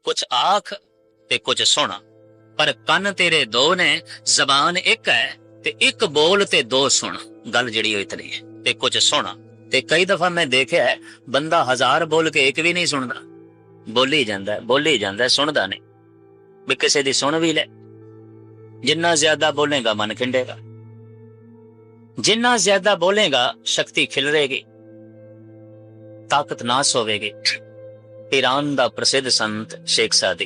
कुछ आख ते कुछ सुन, पर कन तेरे दो ने, जबान एक है ते एक बोल ते दो सुन। गल जिहड़ी ओ इतनी है ते कुछ सुन। ते कई दफा मैं देखा है बंदा 1000 बोल के एक भी नहीं सुनता, बोली जांदा सुनदा नहीं। भी किसी दी सुन भी ले। जिन्ना ज्यादा बोलेगा मन खिंडेगा, जिन्ना ज्यादा बोलेगा शक्ति खिलरेगी, ताकत नाश होवेगी। ईरान दा प्रसिद्ध संत शेख सादी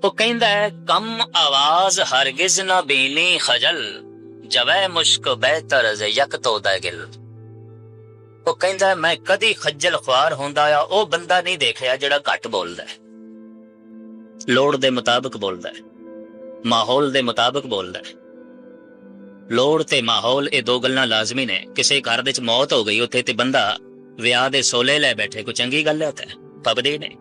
वो कहंदा है, कम आवाज हरगिज ना बीनी खजल, जवै मुश्क बेहतर यक तो गिल। वो कहंदा है, मैं कदी खज्जल ख्वार होंदा आ ओ बंदा नहीं देखिया जिहड़ा घट बोलदा है, लोड़ दे मुताबिक बोलदा है, माहौल दे मुताबिक बोलदा है। लोड़ ते माहौल ये दो गल्लां लाजमी ने। किसी घर दे च मौत हो गई उत्थे ते बंदा विआह दे सोले लै बैठे, कोई चंगी गल है उत्थे? पबदी नहीं।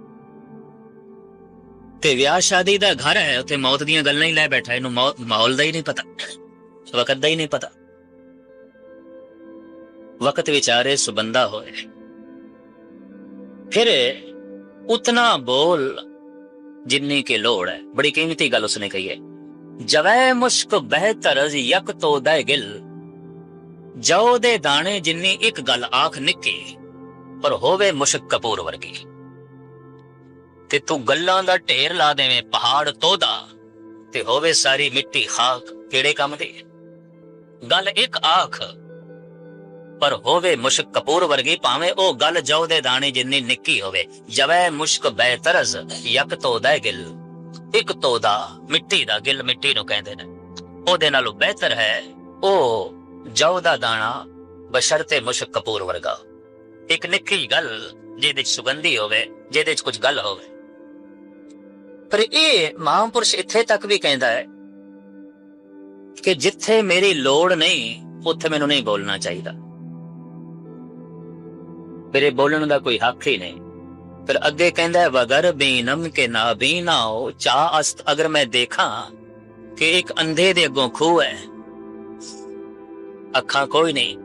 ते विआह शादी दा घर है उत्थे मौत दीयां गल्लां ही लै बैठा, इहनूं माहौल दा ही नहीं पता, वक्त दा ही नहीं पता। वक्त विचारे सुबंदा होए, फिर उतना बोल जिन्नी की लोड़ है। बड़ी कीमती गल उसने कही है, जवै मुश्क बेहतर यक तो गिल, जौ दे दाने जिन्नी एक गल आख निक्की, पर होवे मुश्क कपूर वर्गी। ते तू गल्लां दा ढेर ला देवे पहाड़ तोदा, ते होवे सारी मिट्टी खाक, केड़े काम दी? गल एक आख पर होवे मुश्क कपूर वर्गी, भावें ओ गल जौ दे दाने जिन्नी निक्की होवे। जवै मुश्क बेतरज यक तोदा गिल, एक तोदा मिट्टी दा, गिल मिट्टी नूं कहंदे ने, ओदे नालों बेहतर है ओ जौ दा दाना बशर्ते मुश्क कपूर वर्गा। एक निक्की गल जिहदे च सुगंधी होवे, जिहदे च कुछ गल होवे। पर ये महापुरुष इत्थे तक भी कहंदा है कि जिथे मेरी लोड़ नहीं उत्थे मैनूं नहीं बोलना चाहिए, मेरे बोलने का कोई हक ही नहीं। फिर अगे कहंदा है, वगर बीनम के ना बीना हो चा अस्त, अगर मैं देखा कि एक अंधे दे अगों खूह है, अखां कोई नहीं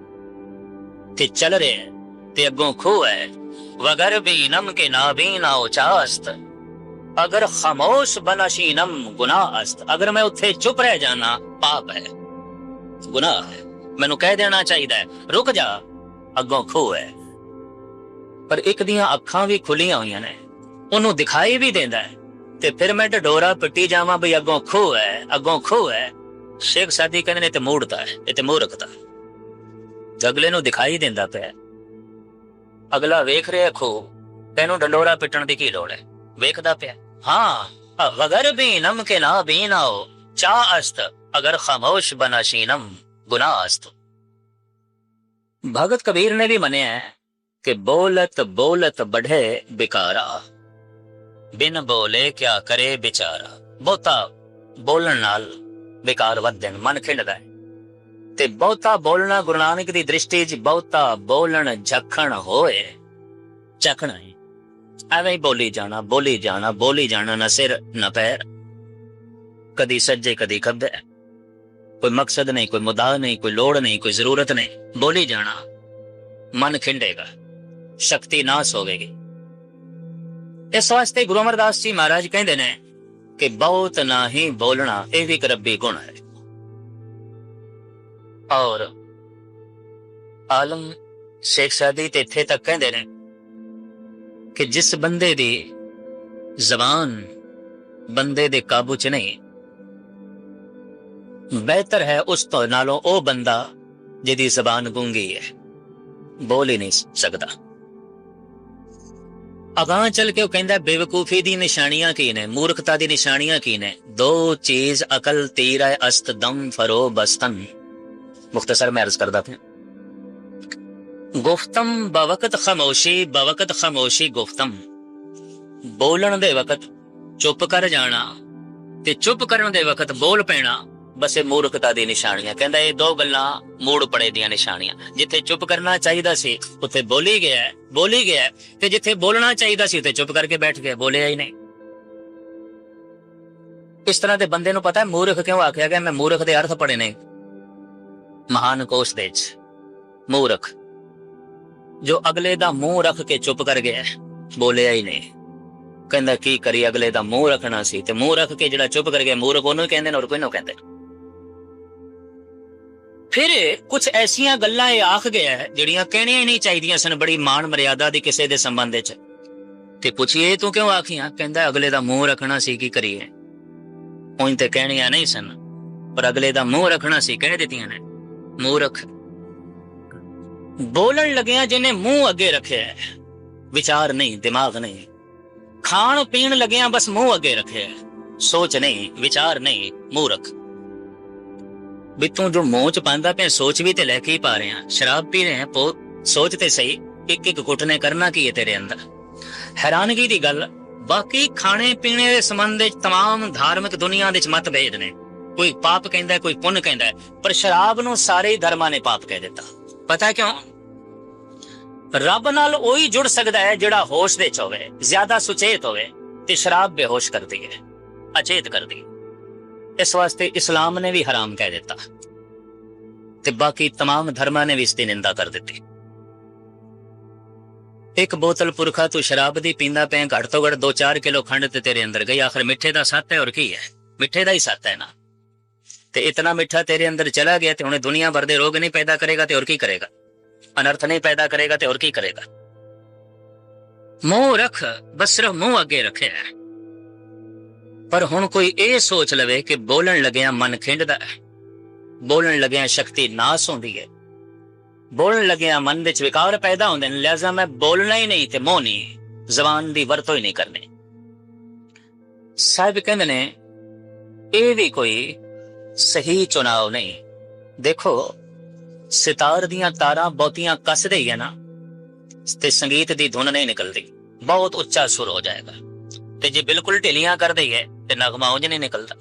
ते चल रहे ते अगों खूह है, वगर बीनम के ना बीना हो चा अस्त, अगर खामोश बनशीनम गुनाह अस्त, अगर मैं उत्थे चुप रह जाना पाप है, गुनाह है। मैनू कह देना चाहिए रुक जा, अगों खूह है। पर एक दियां अखां भी खुलियां हुई ने, उन्होंने दिखाई भी देंदा है, ते फिर मैं डोरा पिटी जावां बई अगों खूह है, अगों खूह है। शेख सादी कहंदे ने ते मूर्खता है, ये ते मूर्खता है। अगले नूं दिखाई देंदा पिया, अगला वेख रहा खूह, तैनूं डंडोरा पिटण दी की लोड़ है? वेखदा पिया। हाँ, वगर भी नम के ना भी ना हो चा अस्त, अगर खामोश बनशीनम गुनाह अस्त। भगत कबीर ने भी मनिया है कि बोलत बोलत बढ़े बिकारा, बिन बोले क्या करे बेचारा। बहुता बोलण नाल बेकार वधदे ने, मन खिंडदा है। ते बहुता बोलना गुरु नानक दी दृष्टि च बहुता बोलण झखण होए चखना है। एवें ही बोली जाना बोली जाना बोली जाना, न सिर न पैर, कदी सज्जे कदी खब्बे, कोई मकसद नहीं, कोई मुद्दा नहीं, कोई लोड़ नहीं, कोई जरूरत नहीं, बोली जाना। मन खिंडेगा, शक्ति नाश होवेगी। इस वास्ते गुरु अमरदास जी महाराज कहते ने कि बहुत ना ही बोलना यह भी एक रब्बी गुण है। और आलम शेख सादी ते इत्थे तक कहते ने कि जिस बंदे दी जबान बंदे दे काबू च नहीं, बेहतर है उस तो नालों ओ बंदा जिहदी जबान गूंगी है, बोल ही नहीं सकता। अगां चल के कहंदा बेवकूफी दी निशानियां की ने, मूर्खता दी निशानियां की ने। दो चीज अकल तीरा अस्त दम फरो बस्तन। मुख्तसर में अर्ज करदा था, गुफ्तम बवकत खामोशी, बवकत खामोशी गुफ्तम। बोलन दे वकत चुप कर जाना ते चुप करन दे वकत बोल पैना, बस मूर्खता दी निशानियां। कहंदा ये दो गल्लां मूड़ पड़े दियां निशानियां। जिथे चुप करना चाहिदा सी उत्थे बोली गया ते जिथे बोलना चाहिदा सी उत्थे चुप करके बैठ गया, बोलिया ही नहीं। इस तरह दे बंदे नूं पता है मूर्ख क्यों आख्या गया? मैं मूर्ख दे अर्थ पढ़े ने महान कोश दे च। मूर्ख जो अगले दा मुंह रख के चुप कर गया, बोलिया ही नहीं। कहंदा की करी, अगले दा मूंह रखना सी ते मूंह रख के जिहड़ा चुप कर गया मूर्ख ओनू कहंदे ने और कोई ना कहंदे। फिर कुछ ऐसियां गल्लां ये आख गया जिहड़ियां कहणियां ही नहीं चाहिदियां सन, बड़ी मान मर्यादा दी किसे दे संबंध च। ते पुछिए तू क्यों आखियां? कहंदा अगले दा मूंह रखना सी, की करिए। उंज ते कहणियां नहीं सन, पर अगले दा मूंह रखना सी, कह दित्तियां ने। मूंह रख। बोलन लगिया जिन्हें मुंह अगे रखे, विचार नहीं, दिमाग नहीं। खाण पीण लगिया बस मुंह अगे रखे, सोच नहीं, विचार नहीं, मुंह रख। भी तू जो मुंह च पांदा पे सोच भी ते लेके ही पा रहे हैं। शराब पी रहे हैं, सोच ते सही, एक एक घुट ने करना की है तेरे अंदर। हैरानगी दी गल, बाकी खाने पीने दे संबंध तमाम धार्मिक दुनिया दे मत भेद ने, कोई पाप कहंदा कोई पुण्य कहंदा, पर शराब नूं सारे ही धर्मां ने पाप कह दिता। पता क्यों? रब नाल ओही जुड़ सकदा है जिहड़ा होश दे च होवे, ज्यादा सुचेत होवे, ते शराब बेहोश करदी है, अचेत करदी है। इस वास्ते इस्लाम ने भी हराम कह दिता ते बाकी तमाम धर्मां ने भी इसकी निंदा कर दी। एक बोतल पुरखा तू शराब दी पींदा पे, घट तो घट 2-4 किलो खंड ते तेरे अंदर गई। आखिर मिठे दा सत्त है और की है? मिठे दा ही सत्त है ना। ते इतना मिठा तेरे अंदर चला गया ते हुणे दुनिया भर दे रोग नहीं पैदा करेगा ते और की करेगा? अनर्थ नहीं पैदा करेगा ते और की करेगा? मुंह रख, बस सिर्फ मुंह अगे रखे है। पर हुण कोई ये सोच लवे कि बोलन लग्या मन खिंडदा है, बोलन लग्या शक्ति नाश होंदी है, बोलन लग्या मन विच विकार पैदा होंदे ने, लिहाजा मैं बोलना ही नहीं ते मुंह नहीं, जबान दी वरतो ही नहीं करनी। साहिब कहंदे ने ये भी कोई सही चुनाव नहीं। देखो सितार दियां तारां बहुतियां कसदे ही है ना ते संगीत दी धुन नहीं निकलती, बहुत उच्चा सुर हो जाएगा। ते जे बिल्कुल ढिलियां कर दी है ते नगमा उंज नहीं निकलता।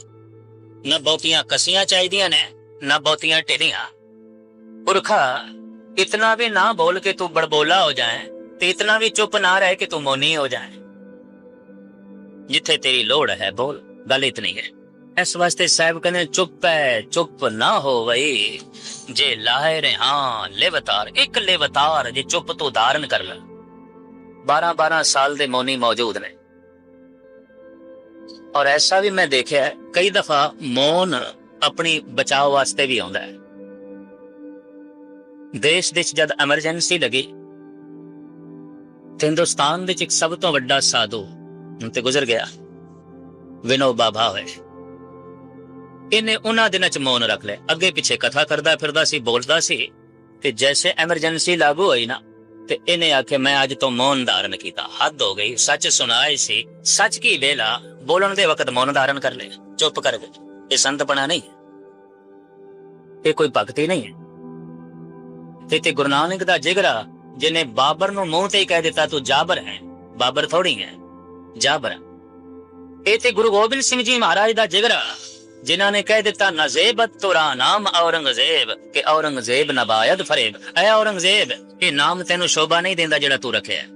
ना बहुतियां कसियां चाहिदियां ने, ना बहुतियां ढिलियां। पुरखा इतना भी ना बोल के तू बड़बोला हो जाए, ते इतना भी चुप ना रहे कि तू मौनी हो जाए। जिथे तेरी लोड़ है बोल, गल इतनी है। इस वास्ते साहब कहने चुप है, चुप ना हो वही जे लाए रेहां लेवतार, एक लेवतार जे चुप तो धारण कर ले। 12-12 साल दे मौनी मौजूद ने, और ऐसा भी मैं देखा है कई दफा मौन अपनी बचाव वास्ते भी आउंदा है। देश विच जद एमरजेंसी लगी ते हिंदुस्तान विच एक सब तो वड्डा साधु ते गुजर गया, विनोबा भावे। इन्हें उन्हां दिनां च मौन रख ले, अगे पिछे कथा करदा फिरदा सी, बोलदा सी, ते जैसे एमरजेंसी लागू हुई ना ते इन्हें आखे मैं अज तो मौन धारण कीता, हद हो गई, सच सुनाए सी, सच की वेला बोलन दे वक्त मौन धारण कर ले, चुप कर गए। ये संत बना नहीं, ये कोई भगती नहीं है। ते गुरु नानक दा जिगरा जिन्हें बाबर नूं मूंह ते ही कह दिता तू जाबर है, बाबर थोड़ी है, जाबर है। ये ते गुरु गोबिंद सिंह जी महाराज दा जिगरा जिन्हां ने कह दिता नज़ेबत तुरा नाम औरंगजेब के औरंगजेब नबायद फरेब। ऐ औरंगजेब ये नाम तेनू शोभा नहीं देंदा जेड़ा तू रखे है,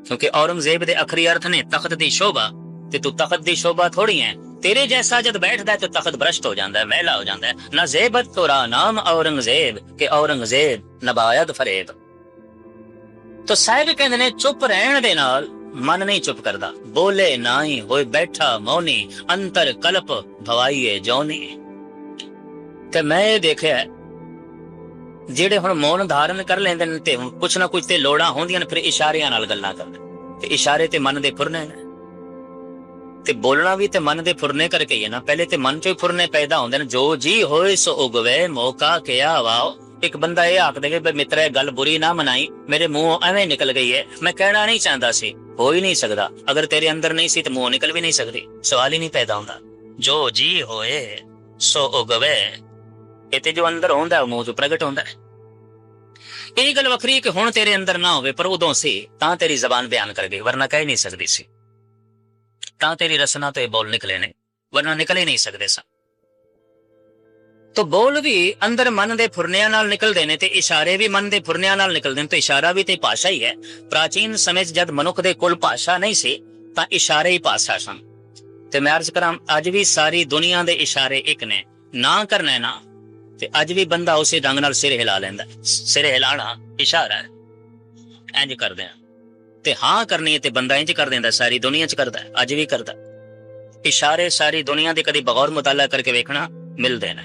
क्योंकि औरंगजेब दे आखिरी अर्थ ने तख्त दी शोभा, ते तू तख्त दी शोभा थोड़ी है। तेरे जैसा जद बैठदा है तो तख्त भ्रष्ट हो जाता है, मैला हो जाता है। नज़ेबत तुरा नाम औरंगजेब के औरंगजेब नबायद फरेब। तो साहिब कहंदे ने चुप रहन दे नाल मन नहीं चुप करदा, बोले ना ही होए बैठा मौनी, अंतर कल्प भवाईए जौनी। ते मैं देखिया जेड़े हुण मौन धारण कर लेंदे ने ते कुछ ना कुछ ते लोड़ां होंदियां ने, फिर इशारियां नाल गल्लां करदे ते इशारे ते मन दे फुरने ने, ते बोलना भी ते मन दे फुरने करके ही है ना। पहले ते मन चों ही फुरने पैदा होंदे ने। जो जी होए सो उगवे मौका क्या वाओ। एक बंदा ये आख दे कि मित्रा गल बुरी ना मनाई, मेरे मुंह एवें निकल गई है, मैं कहना नहीं चाहता सी, हो ही नहीं सकदा। अगर तेरे अंदर नहीं सी तो मुंह निकल भी नहीं सकदी, सवाल ही नहीं पैदा होंदा। जो जी होए सो उगवे, इते जो अंदर होंदा मुंह चों प्रगट होंदा है। यही गल वखरी कि हुण तेरे अंदर ना होवे पर उदों सी तां तेरी जबान बयान कर गई, वरना कह नहीं सकदी सी। तां तेरी रसना तो ये बोल निकले ने, वरना निकल ही नहीं सकदे सन। तो बोल भी अंदर मन दे फुरनियां नाल निकलदे ने ते इशारे भी मन दे फुरनियां नाल निकलदे ने। तो इशारा भी ते भाषा ही है। प्राचीन समय जद मनुख दे कोल भाषा नहीं सी तां इशारे ही भाषा सन। ते मैं अर्ज करां अज भी सारी दुनिया दे इशारे एक ने। ना करना है ना ते अज भी बंदा उसे ढंग नाल सिर हिला लैंदा। सिर हिलाना इशारा है, इंज करदे हैं। ਤੇ ਹਾਂ ਕਰਨੀ ਹੈ ਤੇ ਬੰਦਾ ਇੰਜ ਕਰ ਦਿੰਦਾ, ਸਾਰੀ ਦੁਨੀਆ 'ਚ ਕਰਦਾ, ਅੱਜ ਵੀ ਕਰਦਾ। ਇਸ਼ਾਰੇ ਸਾਰੀ ਦੁਨੀਆ ਦੇ ਕਦੀ ਬਗੌਰ ਮੁਤਾਲਾ ਕਰਕੇ ਵੇਖਣਾ ਮਿਲਦੇ ਨੇ।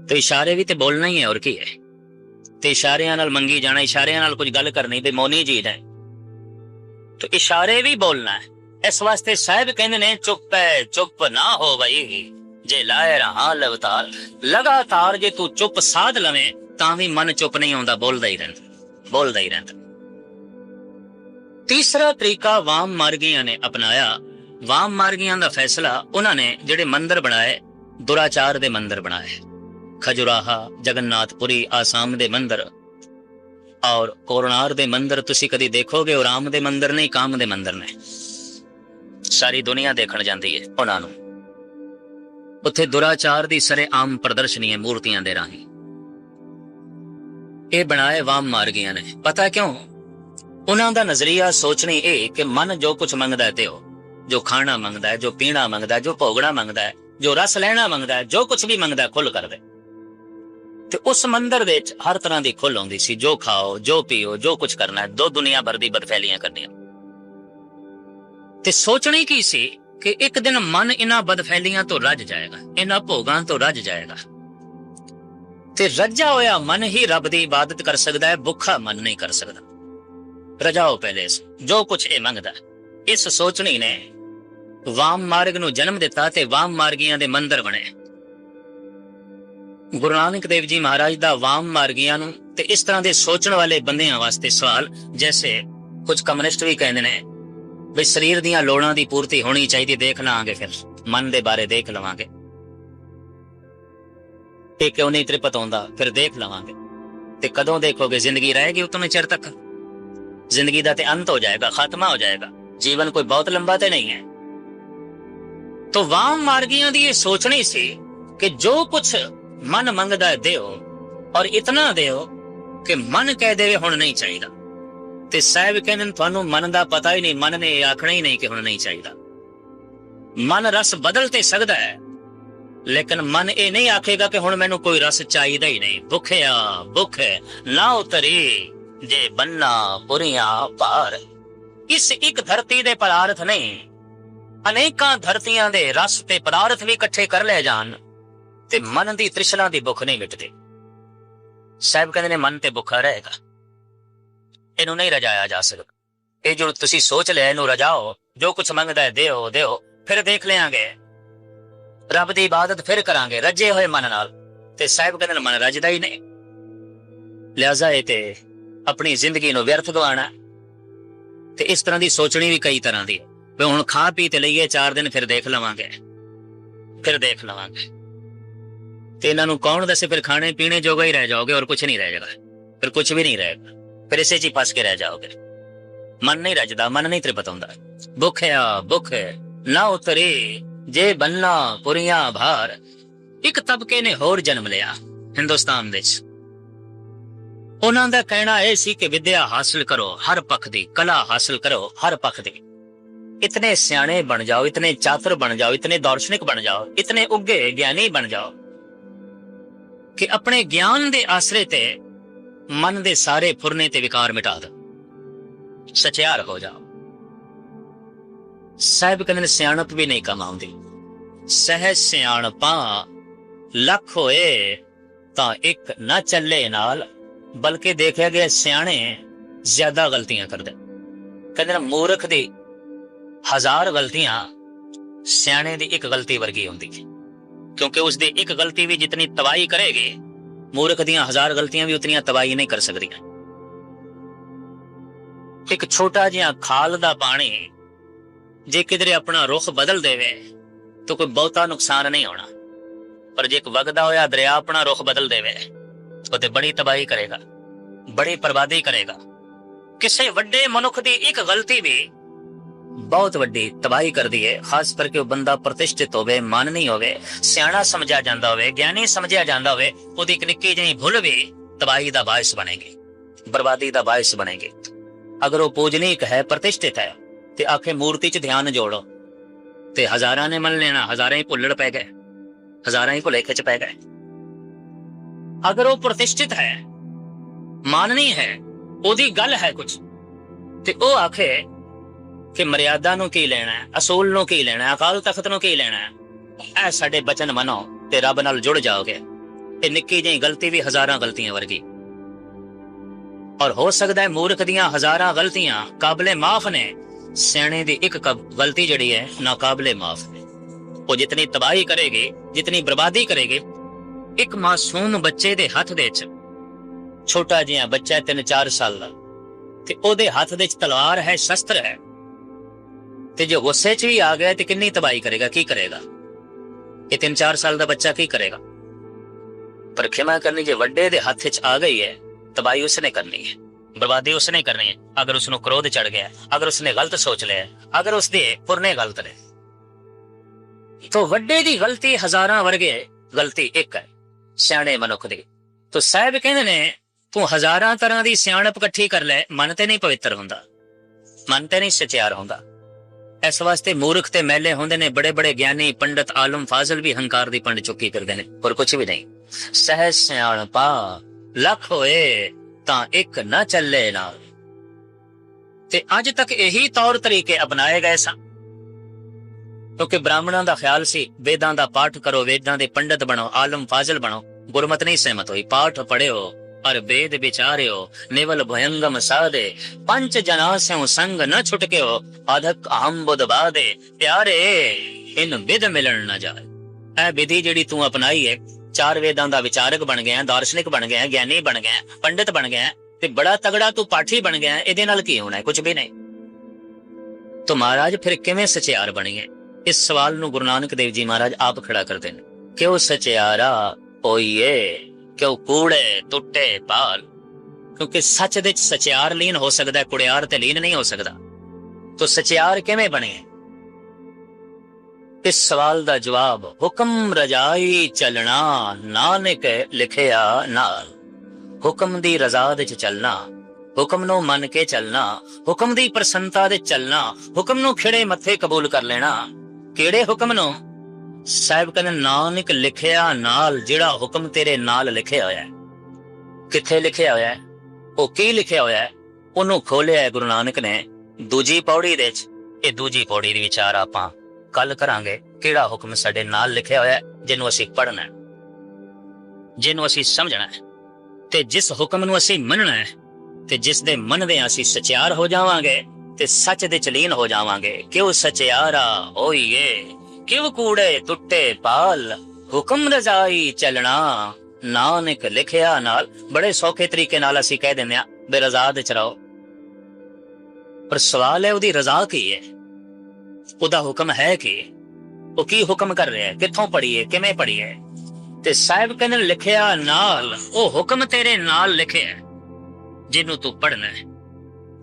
ਤੇ ਇਸ਼ਾਰੇ ਵੀ ਤੇ ਬੋਲਣਾ ਹੀ ਹੈ, ਔਰ ਕੀ ਹੈ। ਤੇ ਇਸ਼ਾਰਿਆਂ ਨਾਲ ਮੰਗੀ ਜਾਣਾ, ਇਸ਼ਾਰਿਆਂ ਨਾਲ ਕੁਝ ਗੱਲ ਕਰਨੀ ਤੇ ਮੌਨੀ ਜੀ ਹੈ। ਤੇ ਇਸ਼ਾਰੇ ਵੀ ਬੋਲਣਾ ਹੈ। ਇਸ ਵਾਸਤੇ ਸਾਹਿਬ ਕਹਿੰਦੇ ਨੇ ਚੁੱਪ ਹੈ, ਚੁੱਪ ਨਾ ਹੋ ਬਈ ਜੇ ਲਾਏ ਰਹਾ ਲਵਤਾਰ। ਲਗਾਤਾਰ ਜੇ ਤੂੰ ਚੁੱਪ ਸਾਧ ਲਵੇਂ ਤਾਂ ਵੀ ਮਨ ਚੁੱਪ ਨਹੀਂ ਆਉਂਦਾ, ਬੋਲਦਾ ਹੀ ਰਹਿੰਦਾ, ਬੋਲਦਾ ਹੀ ਰਹਿੰਦਾ। ਤੀਸਰਾ ਤਰੀਕਾ ਵਾਮ ਮਾਰਗੀਆਂ ਨੇ ਅਪਣਾਇਆ। ਵਾਮ ਮਾਰਗੀਆਂ ਦਾ ਫੈਸਲਾ ਉਹਨਾਂ ਨੇ ਜਿਹੜੇ ਮੰਦਰ ਬਣਾਏ, ਦੁਰਾਚਾਰ ਦੇ ਮੰਦਰ ਬਣਾਏ। ਖਜੁਰਾਹਾ, ਜਗਨਨਾਥਪੁਰੀ, ਆਸਾਮ ਦੇ ਮੰਦਰ ਔਰ ਕੋਰਨਾਰ ਦੇ ਮੰਦਰ ਤੁਸੀਂ ਕਦੀ ਦੇਖੋਗੇ ਉਹ ਰਾਮ ਦੇ ਮੰਦਰ ਨਹੀਂ, ਕਾਮ ਦੇ ਮੰਦਰ ਨੇ। ਸਾਰੀ ਦੁਨੀਆ ਦੇਖਣ ਜਾਂਦੀ ਹੈ ਉਹਨਾਂ ਨੂੰ। ਉੱਥੇ ਦੁਰਾਚਾਰ ਦੀ ਸਰੇਆਮ ਪ੍ਰਦਰਸ਼ਨੀ ਹੈ ਮੂਰਤੀਆਂ ਦੇ ਰਾਹੀਂ। ਇਹ ਬਣਾਏ ਵਾਮ ਮਾਰਗੀਆਂ ਨੇ। ਪਤਾ ਕਿਉਂ? ਉਹਨਾਂ ਦਾ ਨਜ਼ਰੀਆ ਸੋਚਣੀ ਇਹ ਕਿ ਮਨ ਜੋ ਕੁਝ ਮੰਗਦਾ ਹੈ ਤੇ ਉਹ, ਜੋ ਖਾਣਾ ਮੰਗਦਾ ਹੈ, ਜੋ ਪੀਣਾ ਮੰਗਦਾ ਹੈ, ਜੋ ਭੋਗਣਾ ਮੰਗਦਾ ਹੈ, ਜੋ ਰਸ ਲੈਣਾ ਮੰਗਦਾ ਹੈ, ਜੋ ਕੁਝ ਵੀ ਮੰਗਦਾ ਖੁੱਲ ਕਰ ਦੇ। ਤੇ ਉਸ ਮੰਦਰ ਵਿੱਚ ਹਰ ਤਰ੍ਹਾਂ ਦੀ ਖੁੱਲ ਆਉਂਦੀ ਸੀ, ਜੋ ਖਾਓ, ਜੋ ਪੀਓ, ਜੋ ਕੁਝ ਕਰਨਾ ਹੈ, ਦੋ ਦੁਨੀਆ ਭਰ ਦੀ ਬਦਫੈਲੀਆਂ ਕਰਨੀਆਂ। ਤੇ ਸੋਚਣੀ ਕੀ ਸੀ ਕਿ ਇੱਕ ਦਿਨ ਮਨ ਇਹਨਾਂ ਬਦਫੈਲੀਆਂ ਤੋਂ ਰੱਜ ਜਾਏਗਾ, ਇਹਨਾਂ ਭੋਗਾਂ ਤੋਂ ਰੱਜ ਜਾਏਗਾ। ਤੇ ਰੱਜਾ ਹੋਇਆ ਮਨ ਹੀ ਰੱਬ ਦੀ ਇਬਾਦਤ ਕਰ ਸਕਦਾ ਹੈ, ਭੁੱਖਾ ਮਨ ਨਹੀਂ ਕਰ ਸਕਦਾ। ਰਜਾਓ ਪਹਿਲੇ ਜੋ ਕੁਝ ਇਹ ਮੰਗਦਾ। ਇਸ ਸੋਚਣੀ ਨੇ ਵਾਮ ਮਾਰਗ ਨੂੰ ਜਨਮ ਦਿੱਤਾ ਤੇ ਵਾਮ ਮਾਰਗੀਆਂ ਦੇ ਮੰਦਰ ਬਣੇ। ਗੁਰੂ ਨਾਨਕ ਦੇਵ ਜੀ ਮਹਾਰਾਜ ਦਾ ਵਾਮ ਮਾਰਗੀਆਂ ਨੂੰ ਤੇ ਇਸ ਤਰ੍ਹਾਂ ਦੇ ਸੋਚਣ ਵਾਲੇ ਬੰਦਿਆਂ ਵਾਸਤੇ ਸਵਾਲ, ਜੈਸੇ ਕੁਝ ਕਮਿਊਨਿਸਟ ਵੀ ਕਹਿੰਦੇ ਨੇ ਵੀ ਸਰੀਰ ਦੀਆਂ ਲੋੜਾਂ ਦੀ ਪੂਰਤੀ ਹੋਣੀ ਚਾਹੀਦੀ, ਦੇਖ ਲਾਂਗੇ ਫਿਰ ਮਨ ਦੇ ਬਾਰੇ ਦੇਖ ਲਵਾਂਗੇ। ਇਹ ਕਿਉਂ ਨਹੀਂ ਤ੍ਰਿਪਤ ਆਉਂਦਾ, ਫਿਰ ਦੇਖ ਲਵਾਂਗੇ। ਤੇ ਕਦੋਂ ਦੇਖੋਗੇ? ਜ਼ਿੰਦਗੀ ਰਹੇਗੀ ਉਤਨੇ ਚਿਰ ਤੱਕ। ਜ਼ਿੰਦਗੀ ਦਾ ਤੇ ਅੰਤ ਹੋ ਜਾਏਗਾ, ਖਾਤਮਾ ਹੋ ਜਾਏਗਾ। ਜੀਵਨ ਕੋਈ ਬਹੁਤ ਲੰਬਾ ਤੇ ਨਹੀਂ ਹੈ। तो वाम मार्गियां दी ये सोचनी सी कि जो कुछ मन मंगदा है देओ, और इतना देओ कि मन कह देवे हुण नहीं चाहिदा। ते साहब कहंदे तुहानू मन दा पता ही नहीं, मन ने आखना ही नहीं कि हुण नहीं चाहिदा। मन रस बदल ते सकदा है, लेकिन मन ये नहीं आखेगा कि हुण मैनू कोई रस चाहिदा ही नहीं। भुखिया भुख ना उतरी जे बन्ना पुरिया पार। इस एक धरती दे पदार्थ नहीं, अनेकां धरतियां दे रस ते पदार्थ भी इकट्ठे कर ले जान ते मन दी तृष्णा दी भुख नहीं मिटदी। साहब कहंदे ने मन ते भुखा रहेगा, इनू नहीं रजाया जा सकदा। ये जो तुसी सोच लिया इनू रजाओ, जो कुछ मंगदा है देओ देओ, फिर देख लेंगे रब दी इबादत फिर करांगे रजे होए मन नाल। ते साहब कहंदे ने मन रजदा ही नहीं, लिहाजा ये ते अपनी जिंदगी नू व्यर्थ गवाना। ते इस तरह दी सोचनी भी कई तरह दी है। हुण खा पी ते लईए 4 दिन, फिर देख लवांगे, फिर देख लवांगे। ते इन्हां नूं कौन दसे? फिर खाने पीने जोगा ही रह जाओगे और कुछ नहीं रह जाएगा, फिर कुछ भी नहीं रहेगा, फिर इसे च फस के रह जाओगे। मन नहीं रजदा, मन नहीं तृप्त हुंदा। भुखिया भुख ना उतरी जे बन्ना पुरियां भार। एक तबके ने होर जन्म लिया हिंदुस्तान विच। उन्हां दा कहना यह सी कि विद्या हासिल करो हर पख दी, कला हासिल करो हर पख दी। इतने सियाणे बन जाओ, इतने चातुर बन जाओ, इतने दार्शनिक बन जाओ, इतने उगे ज्ञानी बन जाओ कि अपने ज्ञान दे आसरे ते मन दे सारे फुरने ते विकार मिटा दो, सचियार हो जाओ। साहब कहंदे सियाणप भी नहीं कम आउंदी, सहज सियाणपा लख होए तां एक ना चले नाल। बल्कि देखा गया सियाणे ज्यादा गलतियां करदे। कहंदे ना मूर्ख दी 1000 गलतियां सियाणे दी एक गलती वर्गी होंदी, क्योंकि उसदी एक गलती भी जितनी तबाही करेगी, मूर्ख दियां 1000 गलतियां भी उतनी तबाही नहीं कर सकदी। एक छोटा जिहा खाल दा पानी जे किधरे अपना रुख बदल देवे तो कोई बहुता नुकसान नहीं होना, पर जे एक वगदा होया दरिया अपना रुख बदल देवे तो ते बड़ी तबाही करेगा, बड़ी बर्बादी करेगा। किसी वड्डे मनुख दी एक गलती भी बहुत वड्डी तबाही कर दी है, खास करके वो बंदा प्रतिष्ठित होवे, मान नहीं होवे, सियाणा समझा जांदा होवे, ज्ञानी समझा जांदा होवे, ओदी एक निक्की जी भुल भी तबाही दा बायस बनेगी, बर्बादी दा बायस बनेगी। अगर वो पूजनीक है, प्रतिष्ठित है, ते आखे मूर्ति च ध्यान जोड़ो, ते हजारां ने मन लेना, हजारां ही भुल्लड़ पै गए, हजारां ही भुलेखे च पै गए। अगर वो प्रतिष्ठित है, माननी है, ओदी गल है कुछ, ਤੇ ਉਹ ਆਖੇ ਕਿ ਮਰਿਆਦਾ ਨੂੰ ਕੀ ਲੈਣਾ ਹੈ, ਅਸੂਲ ਨੂੰ ਕੀ ਲੈਣਾ ਹੈ, ਅਕਾਲ ਤਖਤ ਨੂੰ ਕੀ ਲੈਣਾ ਹੈ, ਇਹ ਸਾਡੇ ਬਚਨ ਮੰਨੋ ਤੇ ਰੱਬ ਨਾਲ ਜੁੜ ਜਾਓਗੇ। ਇਹ ਨਿੱਕੀ ਜਿਹੀ ਗਲਤੀ ਵੀ ਹਜ਼ਾਰਾਂ ਗਲਤੀਆਂ ਵਰਗੀ, ਔਰ ਹੋ ਸਕਦਾ ਹੈ ਮੂਰਖ ਦੀਆਂ ਹਜ਼ਾਰਾਂ ਗਲਤੀਆਂ ਕਾਬਲੇ ਮਾਫ ਨੇ, ਸਿਆਣੇ ਦੀ ਇੱਕ ਗਲਤੀ ਜਿਹੜੀ ਹੈ ਨਾਕਾਬਲੇ ਮਾਫ ਹੈ। ਉਹ ਜਿਤਨੀ ਤਬਾਹੀ ਕਰੇਗੀ, ਜਿਤਨੀ ਬਰਬਾਦੀ ਕਰੇਗੀ। ਇੱਕ ਮਾਸੂਮ ਬੱਚੇ ਦੇ ਹੱਥ ਦੇ ਵਿੱਚ, ਛੋਟਾ ਜਿਹਾ ਬੱਚਾ 3-4 ਸਾਲ ਦਾ, ਤੇ ਉਹਦੇ ਹੱਥ ਦੇ ਵਿੱਚ ਤਲਵਾਰ ਹੈ, ਸ਼ਸਤਰ ਹੈ, ਤੇ ਜੇ ਗੁੱਸੇ 'ਚ ਵੀ ਆ ਗਿਆ ਤੇ ਕਿੰਨੀ ਤਬਾਹੀ ਕਰੇਗਾ, ਕੀ ਕਰੇਗਾ? ਇਹ 3-4 ਸਾਲ ਦਾ ਬੱਚਾ ਕੀ ਕਰੇਗਾ? ਪਰ ਖਿਮਾ ਕਰਨੀ ਜੇ ਵੱਡੇ ਦੇ ਹੱਥ 'ਚ ਆ ਗਈ ਹੈ, ਤਬਾਹੀ ਉਸਨੇ ਕਰਨੀ ਹੈ, ਬਰਬਾਦੀ ਉਸਨੇ ਕਰਨੀ ਹੈ। ਅਗਰ ਉਸਨੂੰ ਕ੍ਰੋਧ ਚੜ ਗਿਆ, ਅਗਰ ਉਸਨੇ ਗਲਤ ਸੋਚ ਲਿਆ, ਅਗਰ ਉਸਦੇ ਪੁਰਨੇ ਗਲਤ ਨੇ, तो ਵੱਡੇ ਦੀ ਗਲਤੀ ਹਜ਼ਾਰਾਂ ਵਰਗੇ, ਗਲਤੀ ਇੱਕ ਹੈ ਸਿਆਣੇ ਮਨੁੱਖ ਦੀ। ਤੋ ਸਾਹਿਬ ਕਹਿੰਦੇ ਨੇ ਤੂੰ ਹਜ਼ਾਰਾਂ ਤਰ੍ਹਾਂ ਦੀ ਸਿਆਣਪ ਇਕੱਠੀ ਕਰ ਲੈ, ਮਨ ਤੇ ਨਹੀਂ ਪਵਿੱਤਰ ਹੁੰਦਾ, ਮਨ ਤੇ ਨਹੀਂ ਸਚਿਆਰ ਹੁੰਦਾ। ਇਸ ਵਾਸਤੇ ਮੂਰਖ ਤੇ ਮੈਲੇ ਹੁੰਦੇ ਨੇ, ਬੜੇ ਬੜੇ ਗਿਆਨੀ ਪੰਡਤ ਆਲਮ ਫਾਜ਼ਲ ਵੀ ਹੰਕਾਰ ਦੀ ਪੰਡ ਚੁੱਕੀ ਕਰਦੇ ਨੇ, ਪਰ ਕੁਛ ਵੀ ਨਹੀਂ। ਸਹਿਜ ਸਿਆਣਪਾ ਲੱਖ ਹੋਏ ਤਾਂ ਇੱਕ ਨਾ ਚੱਲੇ ਨਾਲ। ਤੇ ਅੱਜ ਤੱਕ ਇਹੀ ਤੌਰ ਤਰੀਕੇ ਅਪਣਾਏ ਗਏ ਸਨ, ਕਿਉਂਕਿ ਬ੍ਰਾਹਮਣਾਂ ਦਾ ਖਿਆਲ ਸੀ ਵੇਦਾਂ ਦਾ ਪਾਠ ਕਰੋ, ਵੇਦਾਂ ਦੇ ਪੰਡਤ ਬਣੋ, ਆਲਮ ਫਾਜ਼ਲ ਬਣੋ। ਗੁਰਮਤ ਨਹੀਂ ਸਹਿਮਤ ਹੋਈ। ਪਾਠ ਪੜਿਓ ਅਰ ਵੇਦ ਵਿਚਾਰਿਓ, ਨਿਵਲ ਭਯੰਗਮ ਸਾਧੇ, ਪੰਚ ਜਨਾ ਸਿਉ ਸੰਗ ਨ ਛੁਟਕਿਓ, ਆਧਕ ਅਹੰ ਬੁਧ ਬਾਧੇ, ਪਿਆਰੇ ਇਨ ਵਿਦ ਮਿਲਣ ਨਾ ਜਾਏ। ਇਹ ਵਿਧੀ ਜਿਹੜੀ ਤੂੰ ਅਪਣਾਈ ਹੈ, 4 ਵੇਦਾਂ ਦਾ ਵਿਚਾਰਕ ਬਣ ਗਿਆ, ਦਾਰਸ਼ਨਿਕ ਬਣ ਗਿਆ, ਗਿਆਨੀ ਬਣ ਗਿਆ, ਪੰਡਿਤ ਬਣ ਗਿਆ, ਤੇ ਬੜਾ ਤਗੜਾ ਤੂੰ ਪਾਠੀ ਬਣ ਗਿਆ, ਇਹਦੇ ਨਾਲ ਕੀ ਹੋਣਾ? ਕੁਝ ਵੀ ਨਹੀਂ। ਤੋ ਮਹਾਰਾਜ ਫਿਰ ਕਿਵੇਂ ਸਚਿਆਰ ਬਣੀਏ? ਇਸ ਸਵਾਲ ਨੂੰ ਗੁਰੂ ਨਾਨਕ ਦੇਵ ਜੀ ਮਹਾਰਾਜ ਆਪ ਖੜਾ ਕਰਦੇ ਨੇ। ਕਿਉ ਸਚਿਆਰਾ ਹੋਈਏ, ਕਿਉ ਕੂੜੇ ਟੁੱਟੇ ਪਾਲ। ਕਿਉਂਕਿ ਸੱਚ ਦੇ ਵਿੱਚ ਸਚਿਆਰ ਲੀਨ ਹੋ ਸਕਦਾ, ਕੁੜਿਆਰ ਤੇ ਲੀਨ ਨਹੀਂ ਹੋ ਸਕਦਾ। ਤੋ ਸਚਿਆਰ ਕਿਵੇਂ ਬਣੇ? ਇਸ ਸਵਾਲ ਦਾ ਜਵਾਬ ਹੁਕਮ ਰਜਾਈ ਚੱਲਣਾ, ਨਾਨਕ ਲਿਖਿਆ ਨਾਲ। ਹੁਕਮ ਦੀ ਰਜ਼ਾ ਵਿੱਚ ਚੱਲਣਾ, ਹੁਕਮ ਨੂੰ ਮੰਨ ਕੇ ਚੱਲਣਾ, ਹੁਕਮ ਦੀ ਪ੍ਰਸੰਨਤਾ ਦੇ ਚੱਲਣਾ, ਹੁਕਮ ਨੂੰ ਖਿੜੇ ਮੱਥੇ ਕਬੂਲ ਕਰ ਲੈਣਾ। ਕਿਹੜੇ ਹੁਕਮ ਨੂੰ? ਸਾਹਿਬ ਕਹਿੰਦੇ ਨਾਨਕ ਲਿਖਿਆ ਨਾਲ। ਜਿਹੜਾ ਹੁਕਮ ਤੇਰੇ ਨਾਲ ਲਿਖਿਆ ਹੋਇਆ, ਕਿੱਥੇ ਲਿਖਿਆ ਹੋਇਆ, ਉਹ ਕੀ ਲਿਖਿਆ ਹੋਇਆ, ਉਹਨੂੰ ਖੋਲਿਆ ਗੁਰੂ ਨਾਨਕ ਨੇ ਦੂਜੀ ਪੌੜੀ ਦੇ ਵਿੱਚ। ਇਹ ਦੂਜੀ ਪੌੜੀ ਦੀ ਵਿਚਾਰ ਆਪਾਂ ਕੱਲ ਕਰਾਂਗੇ। ਕਿਹੜਾ ਹੁਕਮ ਸਾਡੇ ਨਾਲ ਲਿਖਿਆ ਹੋਇਆ, ਜਿਹਨੂੰ ਅਸੀਂ ਪੜ੍ਹਨਾ, ਜਿਹਨੂੰ ਅਸੀਂ ਸਮਝਣਾ, ਤੇ ਜਿਸ ਹੁਕਮ ਨੂੰ ਅਸੀਂ ਮੰਨਣਾ ਹੈ, ਤੇ ਜਿਸ ਦੇ ਮੰਨਦੇ ਅਸੀਂ ਸਚਿਆਰ ਹੋ ਜਾਵਾਂਗੇ ਤੇ ਸੱਚ ਦੇ ਚਲੀਨ ਹੋ ਜਾਵਾਂਗੇ। ਕਿਉ ਸਚਿਆਰਾ ਹੋਈਏ, ਕਿਉ ਕੂੜੇ ਟੁੱਟੇ ਪਾਲ। ਹੁਕਮ ਰਜ਼ਾਈ ਚੱਲਣਾ, ਨਾਨਕ ਲਿਖਿਆ ਨਾਲ। ਬੜੇ ਸੌਖੇ ਤਰੀਕੇ ਨਾਲ ਅਸੀਂ ਕਹਿ ਦਿੰਦੇ ਹਾਂ ਬੇ ਰਜ਼ਾ ਦੇ ਚ ਰਹੋ, ਪਰ ਸਵਾਲ ਹੈ ਉਹਦੀ ਰਜ਼ਾ ਕੀ ਹੈ, ਉਹਦਾ ਹੁਕਮ ਹੈ ਕੀ, ਉਹ ਕੀ ਹੁਕਮ ਕਰ ਰਿਹਾ, ਕਿੱਥੋਂ ਪੜੀਏ, ਕਿਵੇਂ ਪੜੀਏ? ਤੇ ਸਾਹਿਬ ਕਹਿੰਦੇ ਲਿਖਿਆ ਨਾਲ। ਉਹ ਹੁਕਮ ਤੇਰੇ ਨਾਲ ਲਿਖਿਆ, ਜਿਹਨੂੰ ਤੂੰ ਪੜ੍ਹਨਾ ਹੈ,